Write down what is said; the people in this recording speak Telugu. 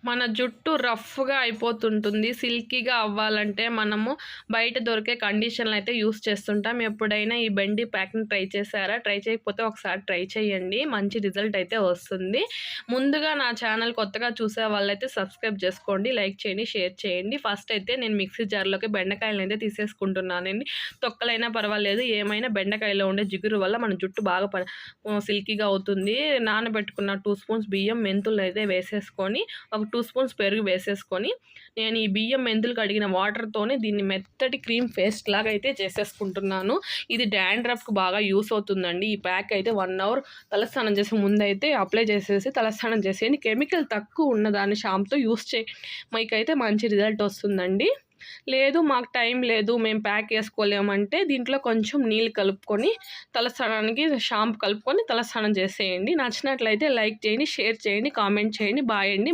మన జుట్టు రఫ్‌గా అయిపోతుంటుంది. సిల్కీగా అవ్వాలంటే మనము బయట దొరికే కండిషనర్లు అయితే యూజ్ చేస్తుంటాం. ఎప్పుడైనా ఈ బెండి ప్యాక్‌ని ట్రై చేశారా? ట్రై చేయకపోతే ఒకసారి ట్రై చేయండి. మంచి రిజల్ట్ అయితే వస్తుంది. ముందుగా నా ఛానల్ కొత్తగా చూసే వాళ్ళైతే సబ్స్క్రైబ్ చేసుకోండి. లైక్ చేయండి, షేర్ చేయండి. ఫస్ట్ అయితే నేను మిక్సీ జార్‌లోకి బెండకాయలనైతే తీసేసుకుంటున్నానండి. తొక్కలైనా పర్వాలేదు. ఏమైనా బెండకాయలో ఉండే జిగురు వల్ల మన జుట్టు బాగా సిల్కీగా అవుతుంది. నానబెట్టుకున్న 2 స్పూన్స్ బియ్యం, మెంతులు అయితే వేసేసుకొని ఒక 2 స్పూన్స్ పెరుగు వేసేసుకొని నేను ఈ బియ్యం మెంతులు కడిగిన వాటర్తోనే దీన్ని మెత్తటి క్రీమ్ పేస్ట్ లాగా అయితే చేసేసుకుంటున్నాను. ఇది డాండ్రఫ్కి బాగా యూస్ అవుతుందండి. ఈ ప్యాక్ అయితే 1 అవర్ తలస్నానం చేసే ముందు అయితే అప్లై చేసేసి తలస్నానం చేసేయండి. కెమికల్ తక్కువ ఉన్నదాన్ని షాంపుతో యూస్ మీకైతే మంచి రిజల్ట్ వస్తుందండి. లేదు మాకు టైం లేదు, మేము ప్యాక్ వేసుకోలేమంటే దీంట్లో కొంచెం నీళ్ళు కలుపుకొని తలస్నానానికి షాంపూ కలుపుకొని తలస్నానం చేసేయండి. నచ్చినట్లయితే లైక్ చేయండి, షేర్ చేయండి, కామెంట్ చేయండి. బాయ్ అండి.